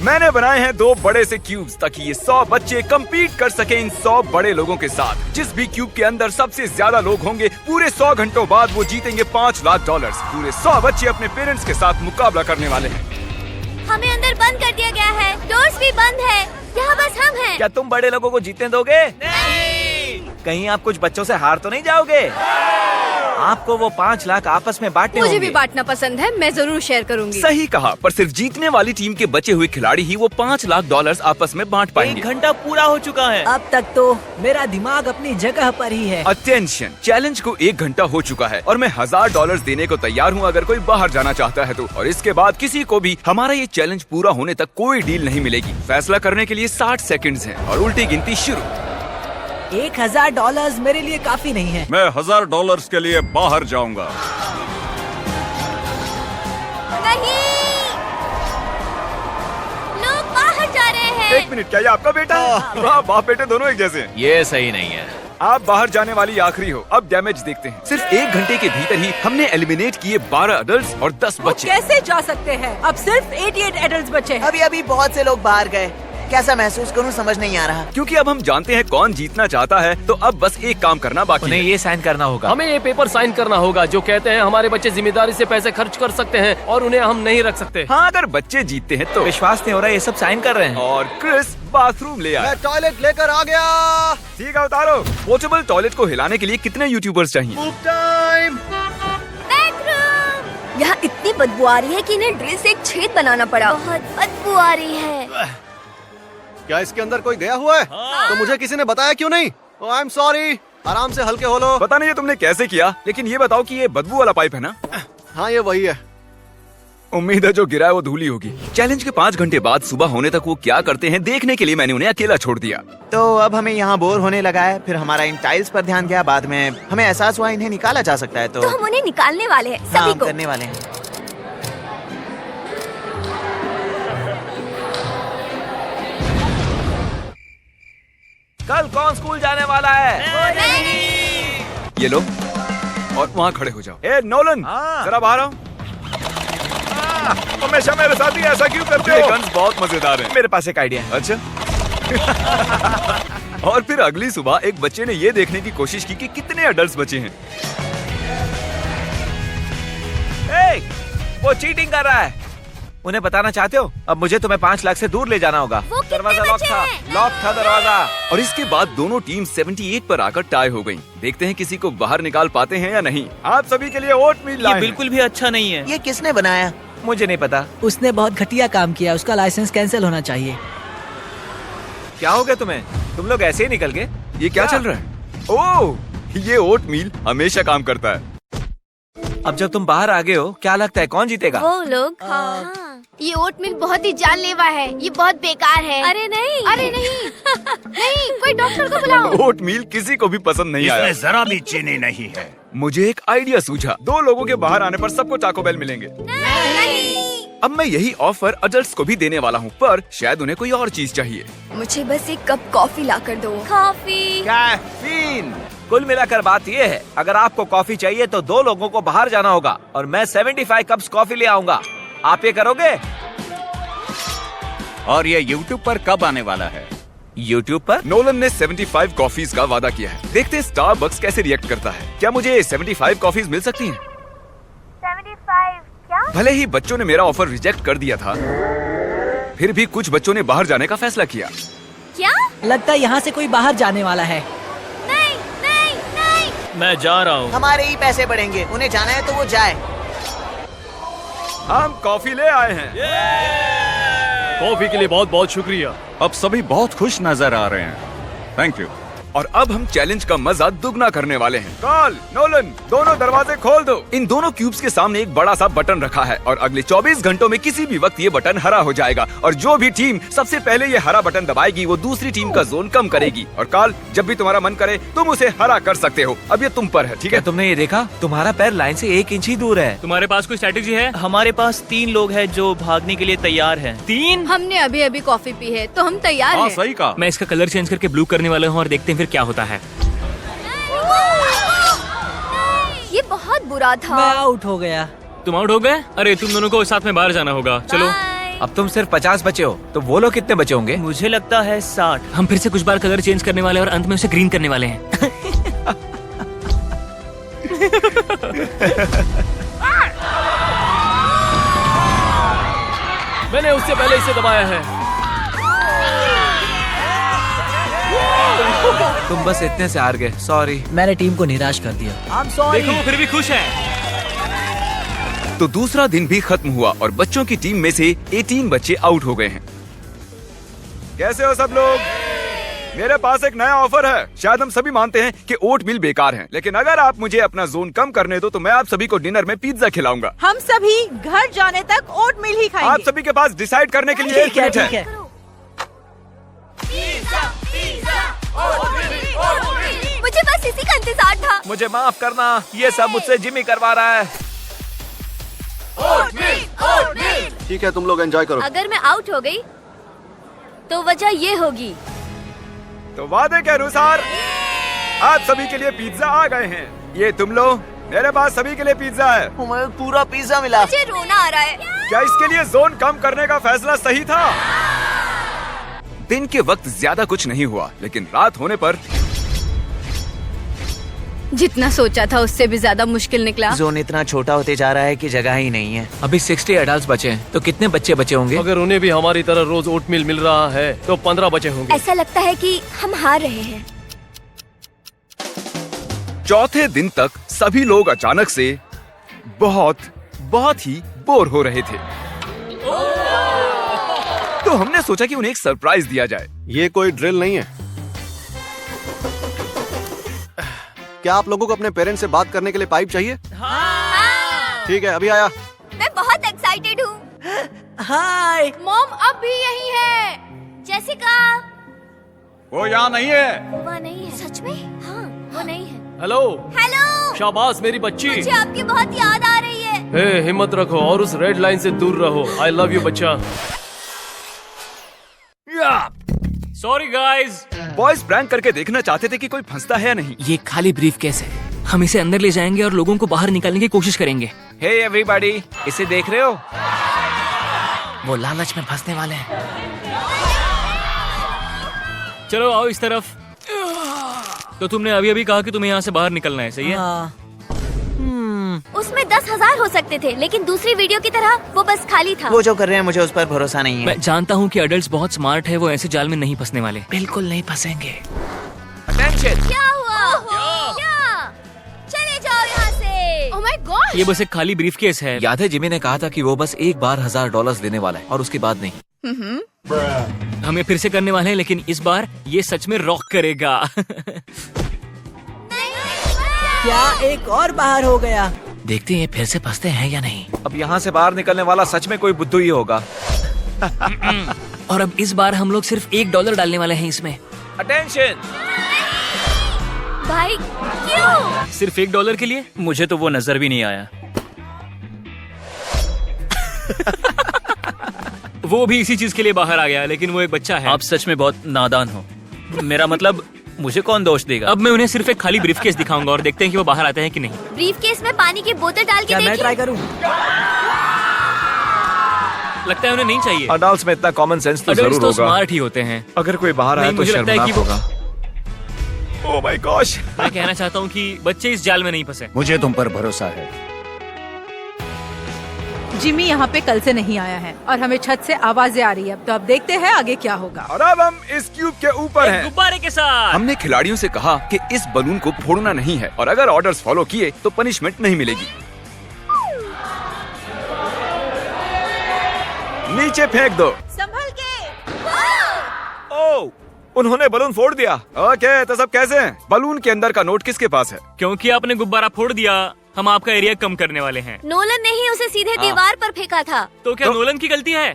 मैंने बनाए हैं 2 बड़े से क्यूब्स ताकि ये 100 बच्चे compete कर सके इन 100 बड़े लोगों के साथ। जिस भी क्यूब के अंदर सबसे ज्यादा लोग होंगे पूरे 100 घंटों बाद वो जीतेंगे $5 लाख। पूरे 100 बच्चे अपने पेरेंट्स के साथ मुकाबला करने वाले हैं। हमें अंदर बंद कर दिया गया है, डोर्स भी बंद है, यहाँ बस हम हैं। क्या तुम बड़े लोगों को जीतने दोगे? नहीं। कहीं आप कुछ बच्चों से हार तो नहीं जाओगे? आपको वो 5 लाख आपस में बांटने मुझे होंगे। भी बांटना पसंद है, मैं जरूर शेयर करूंगी। सही कहा, पर सिर्फ जीतने वाली टीम के बचे हुए खिलाड़ी ही वो $5 लाख आपस में बांट पाएंगे। 1 घंटा पूरा हो चुका है। अब तक तो मेरा दिमाग अपनी जगह पर ही है। अटेंशन, चैलेंज को 1 घंटा हो चुका है और मैं $1000 देने को तैयार हूँ अगर कोई बाहर जाना चाहता है तो। और इसके बाद किसी को भी हमारा ये चैलेंज पूरा होने तक कोई डील नहीं मिलेगी। फैसला करने के लिए 60 सेकंड्स हैं और उल्टी गिनती शुरू। $1000 मेरे लिए काफी नहीं है। मैं $1000 के लिए बाहर जाऊंगा। नहीं, लोग बाहर जा रहे हैं। 1 मिनट, क्या ये आपका बेटा है? वाह, बाप बेटे दोनों एक जैसे हैं। ये सही नहीं है। आप बाहर जाने वाली आखिरी हो। अब डैमेज देखते हैं। सिर्फ 1 घंटे के भीतर ही हमने एलिमिनेट किए 12 अडल्ट्स और 10 वो बच्चे। कैसे जा सकते हैं? अब सिर्फ 88 एडल्ट बचे हैं। अभी अभी बहुत से लोग बाहर गए। कैसा महसूस करूं समझ नहीं आ रहा। क्योंकि अब हम जानते हैं कौन जीतना चाहता है तो अब बस एक काम करना बाकी उन्हें है। ये साइन करना होगा। हमें ये पेपर साइन करना होगा जो कहते हैं हमारे बच्चे जिम्मेदारी से पैसे खर्च कर सकते हैं और उन्हें हम नहीं रख सकते। हाँ, अगर बच्चे जीतते हैं तो। विश्वास नहीं हो रहा, ये सब साइन कर रहे हैं। और क्रिस बाथरूम ले आया। टॉयलेट लेकर आ गया। ठीक है, उतारो। पोर्टेबल टॉयलेट को हिलाने के लिए कितने यूट्यूबर्स चाहिए? बाथरूम। यहाँ इतनी बदबू आ रही है कि इन्हें ड्रिल से एक छेद बनाना पड़ा। बहुत बदबू आ रही है। क्या इसके अंदर कोई गया हुआ है? तो मुझे किसी ने बताया क्यों नहीं? I am sorry. आराम से हल्के हो लो। पता नहीं ये तुमने कैसे किया, लेकिन ये बताओ कि ये बदबू वाला पाइप है ना? हाँ, ये वही है। उम्मीद है जो गिरा है वो धूली होगी। चैलेंज के 5 घंटे बाद सुबह होने तक वो क्या करते हैं देखने के लिए मैंने उन्हें अकेला छोड़ दिया। तो अब हमें यहाँ बोर होने लगा है। फिर हमारा इन टाइल्स पर ध्यान गया। बाद में हमें एहसास हुआ इन्हें निकाला जा सकता है। तो हम उन्हें निकालने वाले हैं, हाँ, सभी हम को। करने वाले हैं। कल कौन स्कूल जाने वाला है? ये लो और वहाँ खड़े हो जाओ। ए नोलन, जरा बाहर आओ। हमेशा मेरे साथ ही ऐसा क्यों करते हो? ये गन्स बहुत मजेदार हैं। मेरे पास एक आइडिया है। अच्छा। और फिर अगली सुबह एक बच्चे ने ये देखने की कोशिश की कि कितने अडल्ट्स बचे हैं। ए, वो चीटिंग कर रहा है। उन्हें बताना चाहते हो? अब मुझे तुम्हें 5 लाख से दूर ले जाना होगा। वो कितने दरवाजा लॉक बचे था। हैं? लॉक था दरवाजा। और इसके बाद दोनों टीम 78 पर आकर टाई हो गयी। देखते हैं किसी को बाहर निकाल पाते हैं या नहीं। आप सभी के लिए ओट मील लाए हैं। बिल्कुल भी अच्छा नहीं है। ये किसने बनाया? मुझे नहीं पता। उसने बहुत घटिया काम किया। उसका लाइसेंस कैंसिल होना चाहिए। क्या हो गया तुम्हें? तुम लोग ऐसे ही निकल गए? ये क्या चल रहा है? ओह, ये ओट मील हमेशा काम करता है। अब जब तुम बाहर आ गए हो, क्या लगता है कौन जीतेगा? वो लोग। हाँ। ये ओटमील बहुत ही जानलेवा है। ये बहुत बेकार है। अरे नहीं, अरे नहीं। नहीं, कोई डॉक्टर को बुलाओ। ओट मील किसी को भी पसंद नहीं आया। जरा भी चीनी नहीं है। मुझे एक आइडिया सूझा। 2 लोगों के बाहर आने पर सबको टाको बेल मिलेंगे। नहीं। अब मैं यही ऑफर अडल्ट्स को भी देने वाला हूँ, पर शायद उन्हें कोई और चीज चाहिए। मुझे बस एक कप कॉफी ला कर दो। कॉफी। कैफीन। कुल मिलाकर बात ये है, अगर आपको कॉफी चाहिए तो 2 लोगों को बाहर जाना होगा और मैं 75 कप्स कॉफी ले आऊंगा। आप ये करोगे? और ये YouTube पर कब आने वाला है? YouTube पर? नोलन ने 75 कॉफीज का वादा किया है। देखते हैं स्टारबक्स कैसे रिएक्ट करता है। क्या मुझे 75 कॉफीज मिल सकती हैं? 75 क्या? भले ही बच्चों ने मेरा ऑफर रिजेक्ट कर दिया था, फिर भी कुछ बच्चों ने बाहर जाने का फैसला किया। क्या? लगता है यहाँ से कोई बाहर जाने वाला है। नहीं, नहीं, नहीं। मैं जा रहा हूँ। हमारे ही पैसे बढ़ेंगे। उन्हें जाना है तो वो जाए। हम कॉफी ले आए हैं। कॉफी के लिए बहुत बहुत शुक्रिया। अब सभी बहुत खुश नजर आ रहे हैं। Thank you. और अब हम चैलेंज का मजा दुगना करने वाले हैं। कार्ल, नोलन, दोनों दरवाजे खोल दो। इन दोनों क्यूब्स के सामने एक बड़ा सा बटन रखा है और अगले 24 घंटों में किसी भी वक्त ये बटन हरा हो जाएगा और जो भी टीम सबसे पहले ये हरा बटन दबाएगी वो दूसरी टीम का जोन कम करेगी। और कार्ल, जब भी तुम्हारा मन करे तुम उसे हरा कर सकते हो। अब ये तुम पर है, ठीक क्या है? तुमने ये देखा? तुम्हारा पैर लाइन से 1 इंच ही दूर है। तुम्हारे पास कोई स्ट्रेटेजी है? हमारे पास 3 लोग हैं जो भागने के लिए तैयार हैं। 3? हमने अभी अभी कॉफी पी है तो हम तैयार हाँ, हैं। सही कहा। मैं इसका कलर चेंज करके ब्लू करने वाला हूँ और देखते हैं फिर क्या होता है। ये बहुत बुरा था। मैं आउट हो गया। तुम आउट हो गए? अरे तुम दोनों को साथ में बाहर जाना होगा। चलो। बाय। अब तुम सिर्फ 50 बचे हो, तो वो लोग कितने बचे होंगे? मुझे लगता है 60। हम फिर से कुछ बार कलर चेंज करने वाले हैं और अंत में उसे ग्रीन करने वाले हैं। मैंने उससे पहले इसे दबाया है। तुम बस इतने से हार गए, सॉरी। मैंने टीम को निराश कर दिया। देखो वो फिर भी खुश है। तो दूसरा दिन भी खत्म हुआ और बच्चों की टीम में से 18 बच्चे आउट हो गए हैं। कैसे हो सब लोग? मेरे पास एक नया ऑफर है। शायद हम सभी मानते हैं कि ओट मिल बेकार है, लेकिन अगर आप मुझे अपना जोन कम करने दो तो मैं आप सभी को डिनर में पिज्जा खिलाऊंगा। हम सभी घर जाने तक ओट मिल ही खाएंगे। आप सभी के पास डिसाइड करने के लिए 1 मिनट है। मुझे बस इसी का इंतजार था। मुझे माफ करना, ये सब मुझसे जिमी करवा रहा है। ठीक है, तुम लोग एंजॉय करो। अगर मैं आउट हो गई तो वजह ये होगी। तो वादे के अनुसार आप सभी के लिए पिज्जा आ गए हैं। ये तुम लो, मेरे पास सभी के लिए पिज्जा है। हमें पूरा पिज्जा मिला। मुझे रोना आ रहा है। क्या इसके लिए जोन कम करने का फैसला सही था? दिन के वक्त ज्यादा कुछ नहीं हुआ, लेकिन रात होने पर जितना सोचा था उससे भी ज्यादा मुश्किल निकला। जोन इतना छोटा होते जा रहा है कि जगह ही नहीं है। अभी 60 एडल्ट्स बचे हैं, तो कितने बच्चे बचे होंगे? अगर उन्हें भी हमारी तरह रोज ओटमील मिल रहा है तो 15 बचे होंगे। ऐसा लगता है कि हम हार रहे हैं। चौथे दिन तक सभी लोग अचानक से बहुत ही बोर हो रहे थे। तो हमने सोचा कि उन्हें एक सरप्राइज दिया जाए। ये कोई ड्रिल नहीं है। क्या आप लोगों को अपने पेरेंट्स से बात करने के लिए पाइप चाहिए? ठीक है, अभी आया। मैं बहुत एक्साइटेड हूँ। हाय। मॉम अब भी यही है। जेसिका वो यहाँ नहीं है। वो नहीं है। सच में? हाँ, वो नहीं है। हेलो। हेलो। शाबाश मेरी बच्ची। मुझे आपकी बहुत याद आ रही है। हे, हिम्मत रखो और उस रेड लाइन से दूर रहो। आई लव यू बच्चा। Sorry guys. बॉयज प्रैंक करके देखना चाहते थे कि कोई फंसता है या नहीं। ये खाली ब्रीफ केस है। हम इसे अंदर ले जाएंगे और लोगों को बाहर निकालने की कोशिश करेंगे। हे एवरीबॉडी, इसे देख रहे हो? वो लालच में फंसने वाले हैं। चलो आओ इस तरफ। तो तुमने अभी अभी कहा कि तुम्हें यहाँ से बाहर निकलना है, सही है? उसमें 10,000 हो सकते थे, लेकिन दूसरी वीडियो की तरह वो बस खाली था। वो जो कर रहे हैं मुझे उस पर भरोसा नहीं है। मैं जानता हूँ कि अडल्ट्स बहुत स्मार्ट है, वो ऐसे जाल में नहीं फंसने वाले। बिल्कुल नहीं फंसेंगे। अटेंशन। क्या हुआ? क्या? चले जाओ यहाँ से। Oh my God. ये बस एक खाली ब्रीफ केस है। याद है जिमी ने कहा था कि वो बस एक बार $1000 देने वाला है और उसके बाद नहीं। हमें फिर से करने वाले हैं, लेकिन इस बार ये सच में रॉक करेगा। क्या एक और बाहर हो गया? देखते हैं फिर से फंसते हैं या नहीं। अब यहाँ से बाहर निकलने वाला सच में कोई बुद्धू ही होगा। और अब इस बार हम लोग सिर्फ $1 डालने वाले हैं इसमें। अटेंशन। भाई क्यों? सिर्फ $1 के लिए? मुझे तो वो नजर भी नहीं आया। वो भी इसी चीज के लिए बाहर आ गया, लेकिन वो एक बच्चा है। आप सच में बहुत नादान हो। मेरा मतलब मुझे कौन दोष देगा? अब मैं उन्हें सिर्फ एक खाली ब्रीफकेस दिखाऊंगा और देखते हैं कि वो बाहर आते हैं कि नहीं। ब्रीफकेस में पानी की बोतल डाल के क्या मैं देखिए। ट्राई करूं? लगता है उन्हें नहीं चाहिए। अडल्ट्स में इतना कॉमन सेंस तो अडल्ट्स जरूर तो होगा। स्मार्ट ही होते हैं। अगर कोई बाहर आए नहीं, तो मुझे लगता है शर्मनाक कि वो- होगा। Oh my gosh. मैं कहना चाहता हूँ कि बच्चे इस जाल में नहीं फंसे। मुझे तुम पर भरोसा है। जिमी यहाँ पे कल से नहीं आया है और हमें छत से आवाजें आ रही है। तो अब देखते हैं आगे क्या होगा। और अब हम इस क्यूब के ऊपर हैं। गुब्बारे के साथ। हमने खिलाड़ियों से कहा कि इस बलून को फोड़ना नहीं है और अगर ऑर्डर्स फॉलो किए तो पनिशमेंट नहीं मिलेगी। नीचे फेंक दो। संभल के। ओह, उन्होंने बलून फोड़ दिया। ओके, तो सब कैसे हैं? बलून के अंदर का नोट किसके पास है? क्योंकि आपने गुब्बारा फोड़ दिया, हम आपका एरिया कम करने वाले हैं। नोलन ने ही उसे सीधे दीवार पर फेंका था। तो क्या नोलन की गलती है?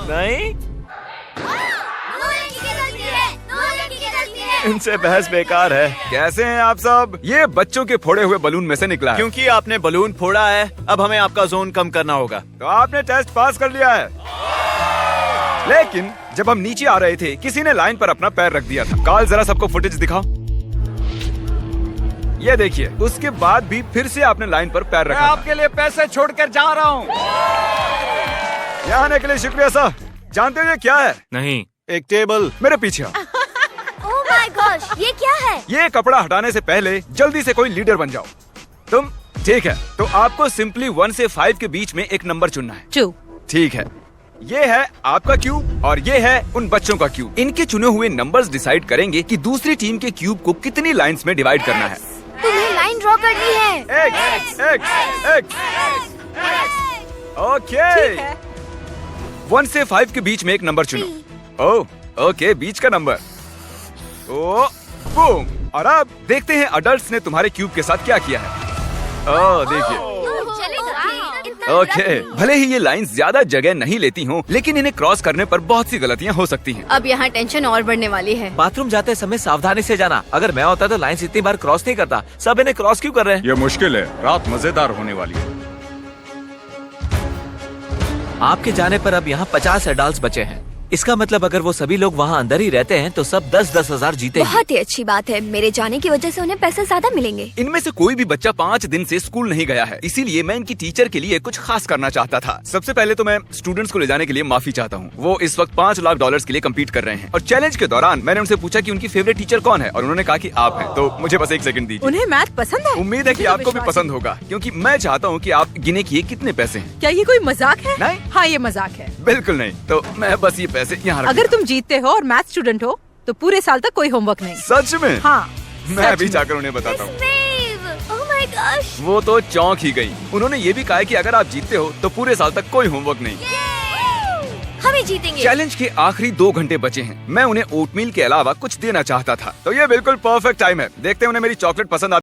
नहीं, नोलन की गलती है। नोलन की गलती है। इनसे बहस बेकार है। कैसे हैं आप सब? ये बच्चों के फोड़े हुए बलून में से निकला है। क्योंकि आपने बलून फोड़ा है, अब हमें आपका जोन कम करना होगा। तो आपने टेस्ट पास कर लिया है। लेकिन जब हम नीचे आ रहे थे, किसी ने लाइन पर अपना पैर रख दिया था। काल, जरा सबको फुटेज दिखाओ। ये देखिए, उसके बाद भी फिर से आपने लाइन पर पैर रखा था। आपके लिए पैसे छोड़कर जा रहा हूँ। यहाँ आने के लिए शुक्रिया सर। जानते हो ये क्या है? नहीं। एक टेबल। मेरे पीछे आओ। ओह माय गॉश, ये क्या है? ये कपड़ा हटाने से पहले जल्दी से कोई लीडर बन जाओ। तुम ठीक है, तो आपको सिंपली 1 से 5 के बीच में एक नंबर चुनना है। 2। ठीक है, ये है आपका क्यूब और ये है उन बच्चों का क्यूब। इनके चुने हुए नंबर्स डिसाइड करेंगे कि दूसरी टीम के क्यूब को कितनी लाइंस में डिवाइड करना है। तुम्हें लाइन ड्रॉ करनी है। X। ओके। 1 से 5 के बीच में एक नंबर चुनो। ओह ओके, बीच का नंबर। ओ बूम। और अब देखते हैं अडल्ट्स ने तुम्हारे क्यूब के साथ क्या किया है। ओह देखिए। ओके, भले ही ये लाइंस ज्यादा जगह नहीं लेती हों, लेकिन इन्हें क्रॉस करने पर बहुत सी गलतियां हो सकती हैं। अब यहाँ टेंशन और बढ़ने वाली है। बाथरूम जाते समय सावधानी से जाना। अगर मैं होता तो लाइंस इतनी बार क्रॉस नहीं करता। सब इन्हें क्रॉस क्यों कर रहे हैं? ये मुश्किल है, रात मजेदार होने वाली है। आपके जाने पर अब यहाँ 50 एडल्ट्स बचे हैं। इसका मतलब अगर वो सभी लोग वहाँ अंदर ही रहते हैं तो सब 10-10 हजार जीते। बहुत ही अच्छी बात है, मेरे जाने की वजह से उन्हें पैसे ज्यादा मिलेंगे। इनमें से कोई भी बच्चा 5 दिन से स्कूल नहीं गया है, इसीलिए मैं इनकी टीचर के लिए कुछ खास करना चाहता था। सबसे पहले तो मैं स्टूडेंट्स को ले जाने के लिए माफी चाहता हूँ। वो इस वक्त $5 लाख के लिए कम्पीट कर रहे हैं और चैलेंज के दौरान मैंने उनसे पूछा कि उनकी फेवरेट टीचर कौन है और उन्होंने कहा कि आप हैं। तो मुझे बस 1 सेकंड दीजिए। उन्हें मैथ पसंद है? उम्मीद है कि मुझे तो आपको भी विश्वास पसंद होगा, क्योंकि मैं चाहता हूँ कि आप गिने किए कितने पैसे हैं। क्या ये कोई मजाक है? नहीं। हाँ, ये मजाक है। बिल्कुल नहीं। तो मैं बस ये पैसे यहाँ रख। अगर तुम जीतते हो और मैथ स्टूडेंट हो तो पूरे साल तक कोई होमवर्क नहीं। सच में? हाँ, मैं सच अभी में। जाकर उन्हें बताता हूँ। ओह माय गॉश, वो तो चौंक ही गई। उन्होंने ये भी कहा है कि अगर आप जीतते हो तो पूरे साल तक कोई होमवर्क नहीं। हम ही जीतेंगे। चैलेंज के आखिरी 2 घंटे बचे हैं। मैं उन्हें ओटमील के अलावा कुछ देना चाहता था, तो ये बिल्कुल परफेक्ट टाइम है। देखते हैं उन्हें मेरी चॉकलेट पसंद